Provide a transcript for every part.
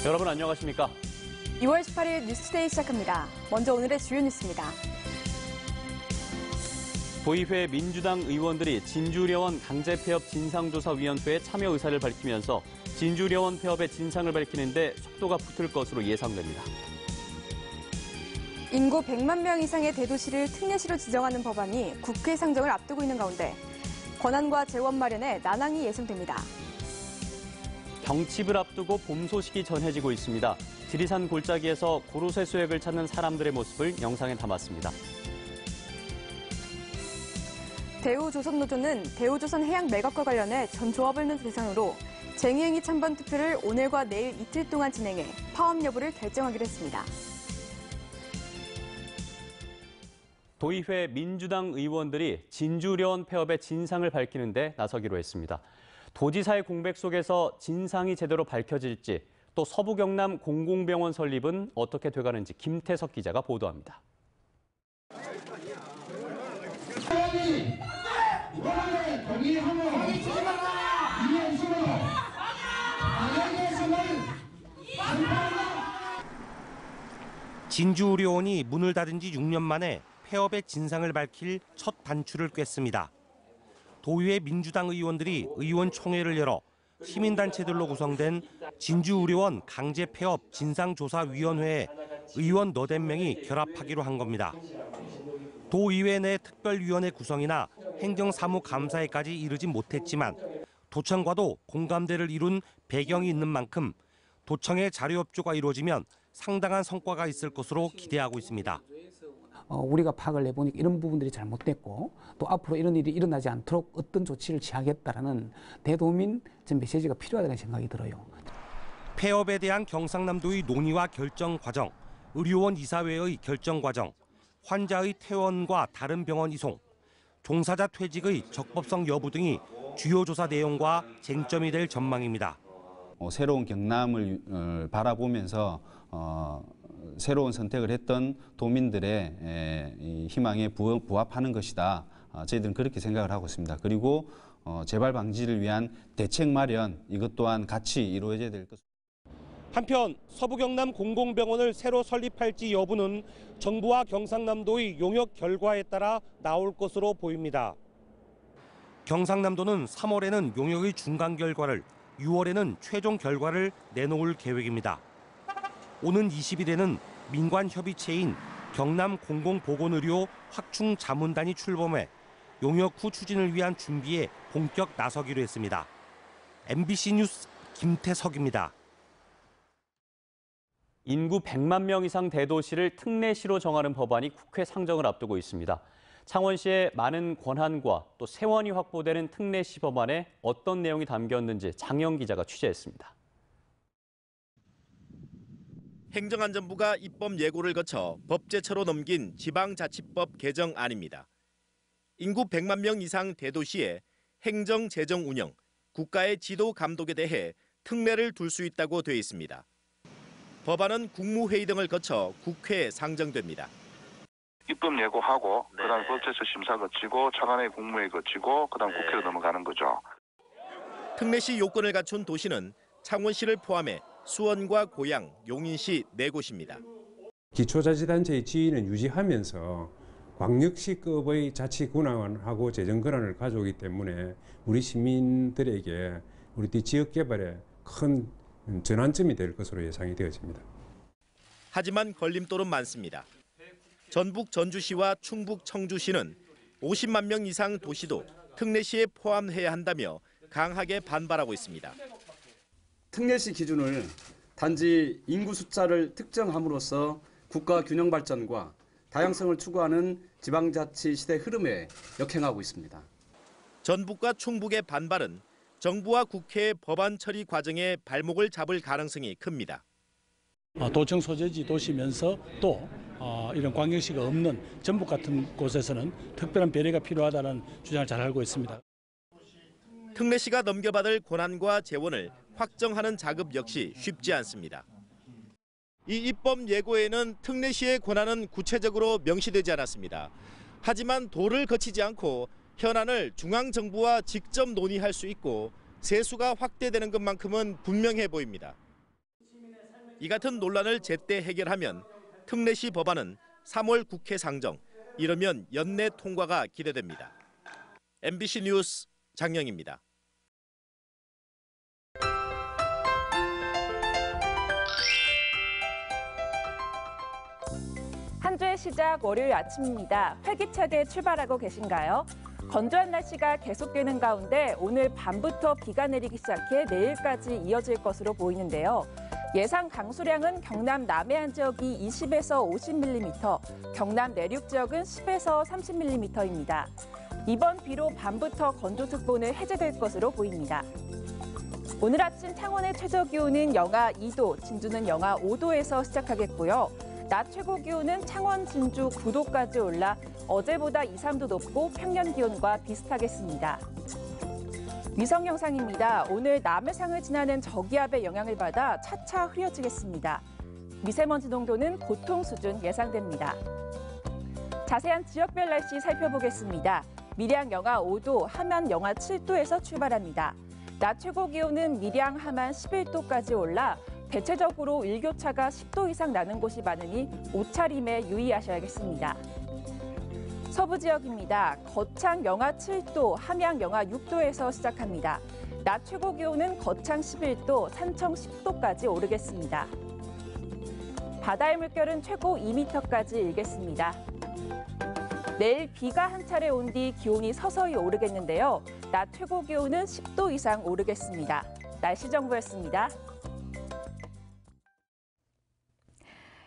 여러분 안녕하십니까? 2월 18일 뉴스데이 시작합니다. 먼저 오늘의 주요 뉴스입니다. 도의회 민주당 의원들이 진주려원 강제폐업 진상조사위원회에 참여 의사를 밝히면서 진주려원 폐업의 진상을 밝히는데 속도가 붙을 것으로 예상됩니다. 인구 100만 명 이상의 대도시를 특례시로 지정하는 법안이 국회 상정을 앞두고 있는 가운데 권한과 재원 마련에 난항이 예상됩니다. 경칩을 앞두고 봄 소식이 전해지고 있습니다. 지리산 골짜기에서 고로쇠 수액을 찾는 사람들의 모습을 영상에 담았습니다. 대우조선노조는 대우조선 해양 매각과 관련해 전 조합을 대상으로 쟁의행위 찬반 투표를 오늘과 내일 이틀 동안 진행해 파업 여부를 결정하기로 했습니다. 도의회 민주당 의원들이 진주려원 폐업의 진상을 밝히는데 나서기로 했습니다. 도지사의 공백 속에서 진상이 제대로 밝혀질지, 또 서부 경남 공공병원 설립은 어떻게 돼가는지 김태석 기자가 보도합니다. 진주의료원이 문을 닫은 지 6년 만에 폐업의 진상을 밝힐 첫 단추를 꿰습니다. 도의회 민주당 의원들이 의원총회를 열어 시민단체들로 구성된 진주의료원 강제폐업 진상조사위원회에 의원 80명이 결합하기로 한 겁니다. 도의회 내 특별위원회 구성이나 행정사무감사에까지 이르지 못했지만 도청과도 공감대를 이룬 배경이 있는 만큼 도청의 자료협조가 이루어지면 상당한 성과가 있을 것으로 기대하고 있습니다. 우리가 파악을 해보니까 이런 부분들이 잘못됐고 또 앞으로 이런 일이 일어나지 않도록 어떤 조치를 취하겠다라는 대도민 메시지가 필요하다는 생각이 들어요. 폐업에 대한 경상남도의 논의와 결정 과정, 의료원 이사회의 결정 과정, 환자의 퇴원과 다른 병원 이송, 종사자 퇴직의 적법성 여부 등이 주요 조사 내용과 쟁점이 될 전망입니다. 새로운 경남을 바라보면서 새로운 선택을 했던 도민들의 희망에 부합하는 것이다. 저희들은 그렇게 생각을 하고 있습니다. 그리고 재발 방지를 위한 대책 마련, 이것 또한 같이 이루어져야 될 것입니다. 한편 서부 경남 공공병원을 새로 설립할지 여부는 정부와 경상남도의 용역 결과에 따라 나올 것으로 보입니다. 경상남도는 3월에는 용역의 중간 결과를, 6월에는 최종 결과를 내놓을 계획입니다. 오는 20일에는 민관협의체인 경남공공보건의료 확충자문단이 출범해 용역 후 추진을 위한 준비에 본격 나서기로 했습니다. MBC 뉴스 김태석입니다. 인구 100만 명 이상 대도시를 특례시로 정하는 법안이 국회 상정을 앞두고 있습니다. 창원시의 많은 권한과 또 세원이 확보되는 특례시 법안에 어떤 내용이 담겼는지 장영 기자가 취재했습니다. 행정안전부가 입법 예고를 거쳐 법제처로 넘긴 지방자치법 개정안입니다. 인구 100만 명 이상 대도시에 행정, 재정 운영, 국가의 지도 감독에 대해 특례를 둘 수 있다고 돼 있습니다. 법안은 국무회의 등을 거쳐 국회에 상정됩니다. 입법 예고하고 그다음 법제처 심사 거치고 차관의 국무회의 거치고 그다음 국회로 넘어가는 거죠. 특례시 요건을 갖춘 도시는 창원시를 포함해 수원과 고양, 용인시 4곳입니다. 기초자치단체의 지위는 유지하면서 광역시급의 자치 권한하고 재정 권한을 가져오기 때문에 우리 시민들에게 우리 지역 개발에 큰 전환점이 될 것으로 예상이 되어집니다. 하지만 걸림돌은 많습니다. 전북 전주시와 충북 청주시는 50만 명 이상 도시도 특례시에 포함해야 한다며 강하게 반발하고 있습니다. 특례시 기준을 단지 인구 숫자를 특정함으로써 국가 균형 발전과 다양성을 추구하는 지방자치 시대 흐름에 역행하고 있습니다. 전북과 충북의 반발은 정부와 국회의 법안 처리 과정에 발목을 잡을 가능성이 큽니다. 도청 소재지 도시면서 또 이런 광역시가 없는 전북 같은 곳에서는 특별한 배려가 필요하다는 주장을 잘 알고 있습니다. 특례시가 넘겨받을 권한과 재원을 확정하는 작업 역시 쉽지 않습니다. 이 입법 예고에는 특례시의 권한은 구체적으로 명시되지 않았습니다. 하지만 도를 거치지 않고 현안을 중앙정부와 직접 논의할 수 있고 세수가 확대되는 것만큼은 분명해 보입니다. 이 같은 논란을 제때 해결하면 특례시 법안은 3월 국회 상정, 이르면 연내 통과가 기대됩니다. MBC 뉴스 장영입니다. 한 주의 시작 월요일 아침입니다. 활기차게 출발하고 계신가요? 건조한 날씨가 계속되는 가운데 오늘 밤부터 비가 내리기 시작해 내일까지 이어질 것으로 보이는데요. 예상 강수량은 경남 남해안 지역이 20에서 50mm, 경남 내륙 지역은 10에서 30mm입니다. 이번 비로 밤부터 건조특보는 해제될 것으로 보입니다. 오늘 아침 창원의 최저 기온은 영하 2도, 진주는 영하 5도에서 시작하겠고요. 낮 최고 기온은 창원, 진주 9도까지 올라 어제보다 2, 3도 높고 평년 기온과 비슷하겠습니다. 위성 영상입니다. 오늘 남해상을 지나는 저기압의 영향을 받아 차차 흐려지겠습니다. 미세먼지 농도는 보통 수준 예상됩니다. 자세한 지역별 날씨 살펴보겠습니다. 밀양 영하 5도, 함안 영하 7도에서 출발합니다. 낮 최고 기온은 밀양, 함안 11도까지 올라 대체적으로 일교차가 10도 이상 나는 곳이 많으니 옷차림에 유의하셔야겠습니다. 서부 지역입니다. 거창 영하 7도, 함양 영하 6도에서 시작합니다. 낮 최고 기온은 거창 11도, 산청 10도까지 오르겠습니다. 바다의 물결은 최고 2m까지 일겠습니다. 내일 비가 한 차례 온 뒤 기온이 서서히 오르겠는데요. 낮 최고 기온은 10도 이상 오르겠습니다. 날씨 정보였습니다.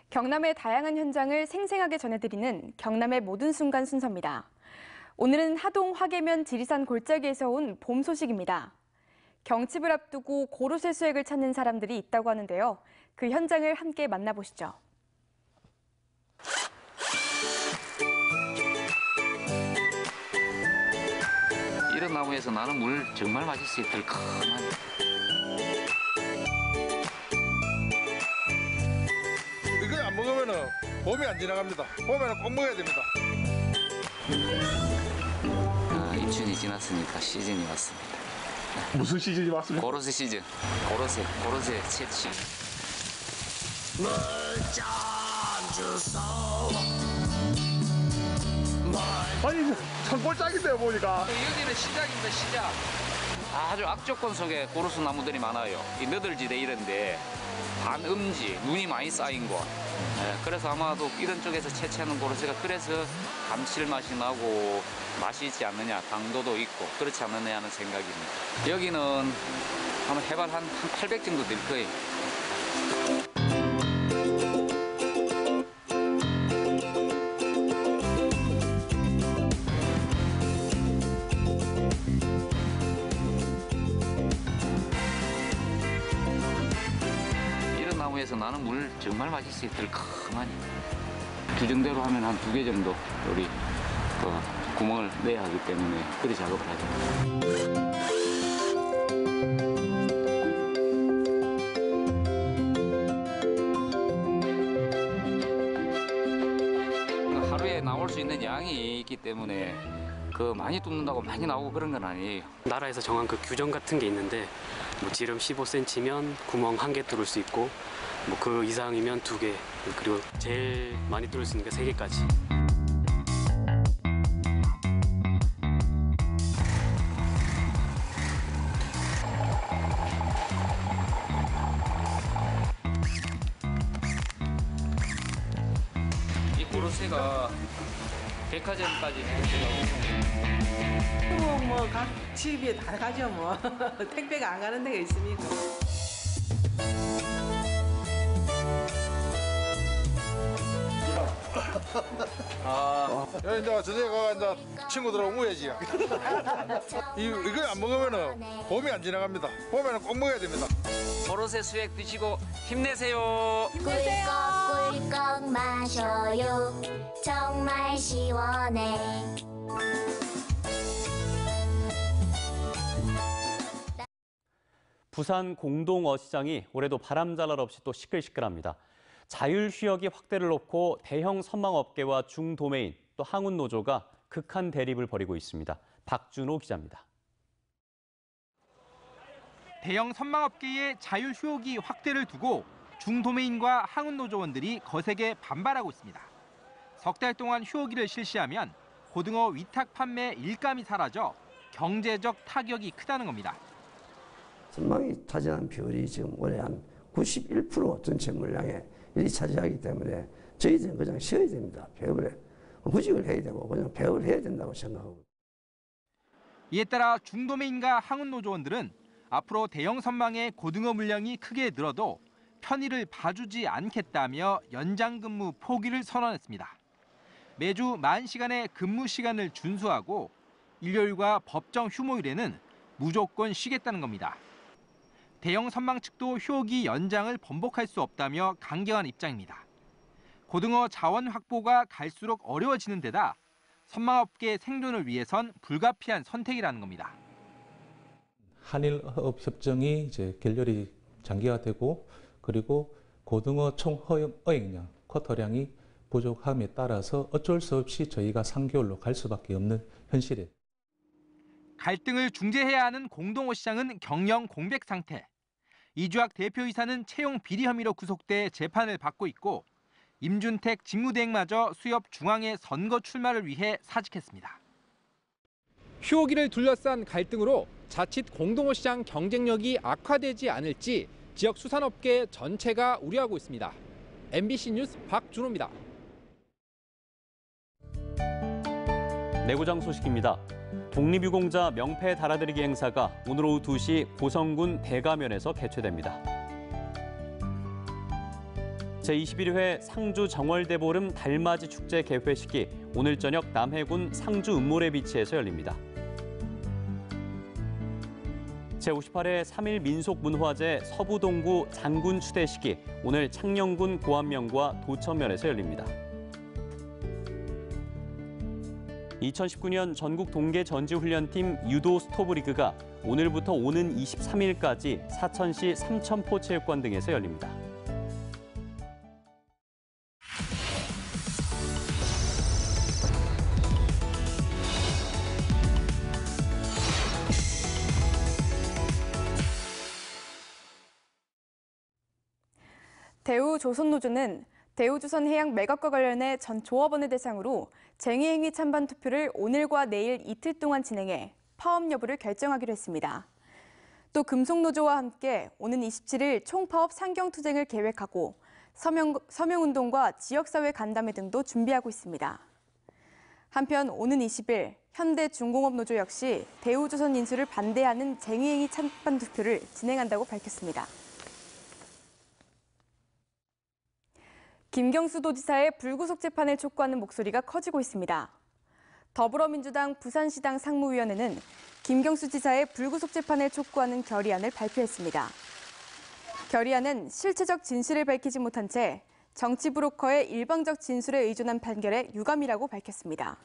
경남의 다양한 현장을 생생하게 전해드리는 경남의 모든 순간 순서입니다. 오늘은 하동 화계면 지리산 골짜기에서 온 봄 소식입니다. 경칩을 앞두고 고로쇠 수액을 찾는 사람들이 있다고 하는데요. 그 현장을 함께 만나보시죠. 이런 나무에서 나는 물 정말 맛있어요. 덜컹한. 이거 안 먹으면 봄이 안 지나갑니다. 봄에는 꼭 먹어야 됩니다. 입춘이 지났으니까 시즌이 왔습니다. 무슨 시즌이 왔습니까? 고로쇠 시즌. 고로쇠 채취. 아니 참 꼴짝인데요 보니까. 여기는 시작입니다. 시작. 아주 악조건 속에 고로쇠 나무들이 많아요. 이 너덜지대 이런데 반음지, 눈이 많이 쌓인 곳. 그래서 아마도 이런 쪽에서 채취하는 고로쇠가 그래서 감칠맛이 나고 맛이 있지 않느냐, 당도도 있고 그렇지 않느냐 하는 생각입니다. 여기는 아마 해발 한 800 정도 될 거예요. 나무에서 나는 물 정말 맛있어요. 덜컹하니. 규정대로 하면 한 2개 정도 우리 구멍을 내야 하기 때문에 그리 작업을 하죠. 하루에 나올 수 있는 양이 있기 때문에 많이 뚫는다고 많이 나오고 그런 건 아니에요. 나라에서 정한 그 규정 같은 게 있는데 지름 15cm면 구멍 1개 뚫을 수 있고 그 이상이면 2개, 그리고 제일 많이 뚫을 수 있는 게 3개까지. 이 고로쇠가 백화점까지 각 집에 다 가죠 뭐. 택배가 안 가는 데가 있습니까? 야, 이제 저녁에 이제 친구들하고 모여야지. 이거 안 먹으면 봄이 안 지나갑니다. 봄에는 꼭 먹어야 됩니다. 고로쇠 수액 드시고 힘내세요. 꿀꺽꿀꺽 마셔요. 정말 시원해. 부산 공동어시장이 올해도 바람잘날 없이 또 시끌시끌합니다. 자율휴역이 확대를 놓고 대형 선망업계와 중도매인 또 항운노조가 극한 대립을 벌이고 있습니다. 박준호 기자입니다. 대형 선망업계의 자율휴역이 확대를 두고 중도매인과 항운노조원들이 거세게 반발하고 있습니다. 석 달 동안 휴업기를 실시하면 고등어 위탁 판매 일감이 사라져 경제적 타격이 크다는 겁니다. 선망이 차지하는 비율이 지금 올해 한 91% 전체 물량에 일이 차지하기 때문에 저희들은 그냥 쉬어야 됩니다. 배업을 후직을 해야 되고 그냥 배업을 해야 된다고 생각하고. 이에 따라 중도매인과 항운노조원들은 앞으로 대형 선망의 고등어 물량이 크게 늘어도 편의를 봐주지 않겠다며 연장 근무 포기를 선언했습니다. 매주 40시간의 근무 시간을 준수하고 일요일과 법정 휴무일에는 무조건 쉬겠다는 겁니다. 대형 선망 측도 휴업기 연장을 번복할 수 없다며 강경한 입장입니다. 고등어 자원 확보가 갈수록 어려워지는 데다 선망업계 생존을 위해선 불가피한 선택이라는 겁니다. 한일 어업 협정이 이제 결렬이 장기화되고 그리고 고등어 총 어획량, 쿼터량이 부족함에 따라서 어쩔 수 없이 저희가 3개월로 갈 수밖에 없는 현실이에요. 갈등을 중재해야 하는 공동어 시장은 경영 공백 상태. 이주학 대표이사는 채용 비리 혐의로 구속돼 재판을 받고 있고 임준택 직무대행마저 수협 중앙회 선거 출마를 위해 사직했습니다. 휴업기를 둘러싼 갈등으로 자칫 공동어 시장 경쟁력이 악화되지 않을지 지역 수산업계 전체가 우려하고 있습니다. MBC 뉴스 박준호입니다. 내구장 소식입니다. 독립유공자 명패 달아드리기 행사가 오늘 오후 2시 고성군 대가면에서 개최됩니다. 제21회 상주 정월대보름 달맞이 축제 개회식이 오늘 저녁 남해군 상주 은모래비치에서 열립니다. 제58회 3.1 민속문화제 서부동구 장군 추대식이 오늘 창녕군 고안면과 도천면에서 열립니다. 2019년 전국 동계 전지훈련팀 유도 스토브리그가 오늘부터 오는 23일까지 사천시 삼천포체육관 등에서 열립니다. 대우조선노조는 대우조선해양 매각과 관련해 전 조합원을 대상으로 쟁의행위 찬반 투표를 오늘과 내일 이틀 동안 진행해 파업 여부를 결정하기로 했습니다. 또 금속노조와 함께 오는 27일 총파업 상경투쟁을 계획하고 서명운동과 지역사회 간담회 등도 준비하고 있습니다. 한편 오는 20일 현대중공업노조 역시 대우조선 인수를 반대하는 쟁의행위 찬반 투표를 진행한다고 밝혔습니다. 김경수 도지사의 불구속 재판을 촉구하는 목소리가 커지고 있습니다. 더불어민주당 부산시당 상무위원회는 김경수 지사의 불구속 재판을 촉구하는 결의안을 발표했습니다. 결의안은 실체적 진실을 밝히지 못한 채 정치 브로커의 일방적 진술에 의존한 판결에 유감이라고 밝혔습니다.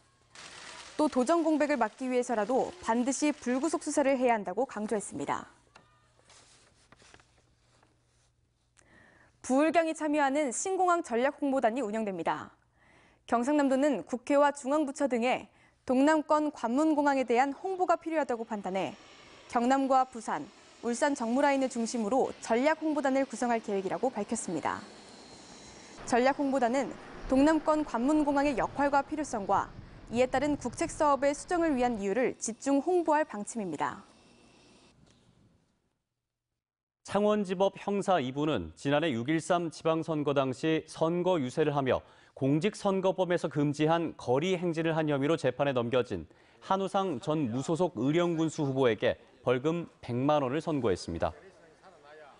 또 도전 공백을 막기 위해서라도 반드시 불구속 수사를 해야 한다고 강조했습니다. 부울경이 참여하는 신공항 전략홍보단이 운영됩니다. 경상남도는 국회와 중앙부처 등에 동남권 관문공항에 대한 홍보가 필요하다고 판단해 경남과 부산, 울산 정무라인을 중심으로 전략홍보단을 구성할 계획이라고 밝혔습니다. 전략홍보단은 동남권 관문공항의 역할과 필요성과 이에 따른 국책사업의 수정을 위한 이유를 집중 홍보할 방침입니다. 창원지법 형사 2부는 지난해 6.13 지방선거 당시 선거 유세를 하며 공직선거법에서 금지한 거리 행진을 한 혐의로 재판에 넘겨진 한우상 전 무소속 의령군수 후보에게 벌금 100만 원을 선고했습니다.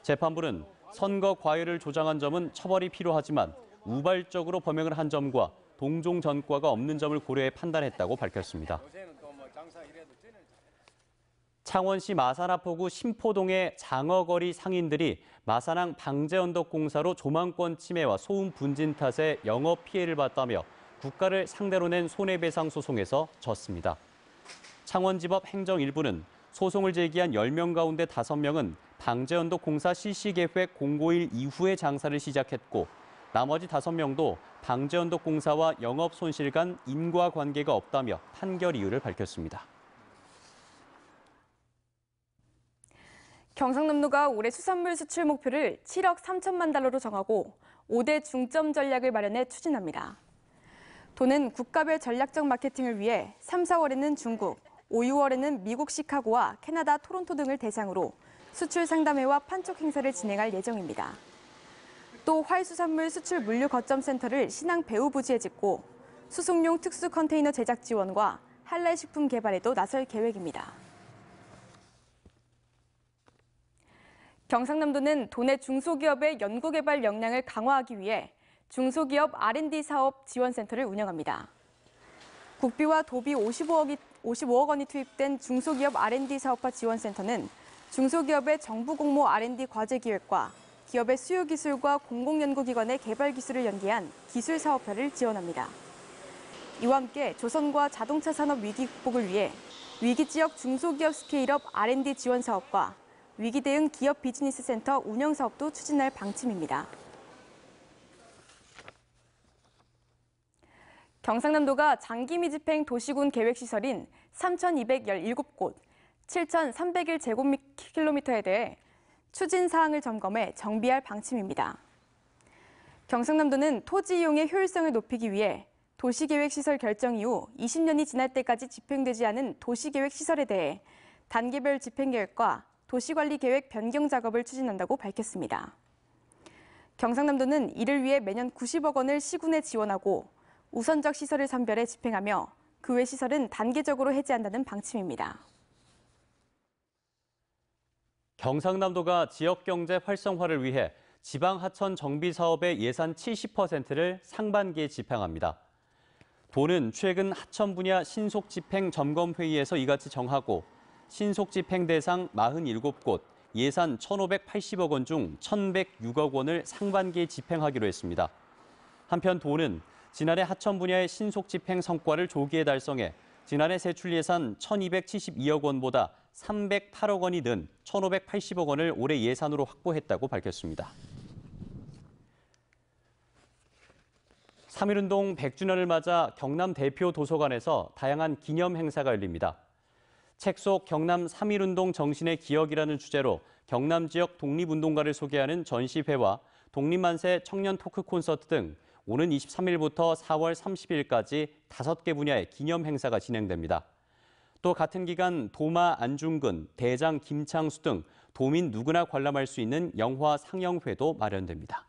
재판부는 선거 과외를 조장한 점은 처벌이 필요하지만 우발적으로 범행을 한 점과 동종 전과가 없는 점을 고려해 판단했다고 밝혔습니다. 창원시 마산하포구 신포동의 장어거리 상인들이 마산항 방제언덕공사로 조망권 침해와 소음 분진 탓에 영업 피해를 봤다며 국가를 상대로 낸 손해배상 소송에서 졌습니다. 창원지법 행정 1부는 소송을 제기한 10명 가운데 5명은 방제언덕공사 실시계획 공고일 이후에 장사를 시작했고 나머지 5명도 방제언덕공사와 영업 손실 간 인과관계가 없다며 판결 이유를 밝혔습니다. 경상남도가 올해 수산물 수출 목표를 7억 3천만 달러로 정하고 5대 중점 전략을 마련해 추진합니다. 도는 국가별 전략적 마케팅을 위해 3, 4월에는 중국, 5, 6월에는 미국 시카고와 캐나다 토론토 등을 대상으로 수출 상담회와 판촉 행사를 진행할 예정입니다. 또 활수산물 수출 물류 거점 센터를 신항 배후 부지에 짓고 수송용 특수 컨테이너 제작 지원과 할랄 식품 개발에도 나설 계획입니다. 경상남도는 도내 중소기업의 연구개발 역량을 강화하기 위해 중소기업 R&D 사업 지원센터를 운영합니다. 국비와 도비 55억 원이 투입된 중소기업 R&D 사업화 지원센터는 중소기업의 정부 공모 R&D 과제 기획과 기업의 수요 기술과 공공연구기관의 개발 기술을 연계한 기술 사업화를 지원합니다. 이와 함께 조선과 자동차 산업 위기 극복을 위해 위기 지역 중소기업 스케일업 R&D 지원 사업과 위기 대응 기업 비즈니스 센터 운영 사업도 추진할 방침입니다. 경상남도가 장기 미집행 도시군 계획시설인 3,217곳, 7,301제곱킬로미터에 대해 추진 사항을 점검해 정비할 방침입니다. 경상남도는 토지 이용의 효율성을 높이기 위해 도시계획시설 결정 이후 20년이 지날 때까지 집행되지 않은 도시계획시설에 대해 단계별 집행계획과 도시관리계획 변경 작업을 추진한다고 밝혔습니다. 경상남도는 이를 위해 매년 90억 원을 시군에 지원하고 우선적 시설을 선별해 집행하며 그 외 시설은 단계적으로 해제한다는 방침입니다. 경상남도가 지역경제 활성화를 위해 지방하천 정비 사업의 예산 70%를 상반기에 집행합니다. 도는 최근 하천 분야 신속집행 점검회의에서 이같이 정하고 신속집행 대상 47곳, 예산 1,580억 원 중 1,106억 원을 상반기에 집행하기로 했습니다. 한편 도는 지난해 하천 분야의 신속집행 성과를 조기에 달성해 지난해 세출 예산 1,272억 원보다 308억 원이 는 1,580억 원을 올해 예산으로 확보했다고 밝혔습니다. 3.1운동 100주년을 맞아 경남 대표 도서관에서 다양한 기념 행사가 열립니다. 책 속 경남 3.1운동 정신의 기억이라는 주제로 경남 지역 독립운동가를 소개하는 전시회와 독립만세 청년 토크 콘서트 등 오는 23일부터 4월 30일까지 5개 분야의 기념 행사가 진행됩니다. 또 같은 기간 도마 안중근, 대장 김창수 등 도민 누구나 관람할 수 있는 영화 상영회도 마련됩니다.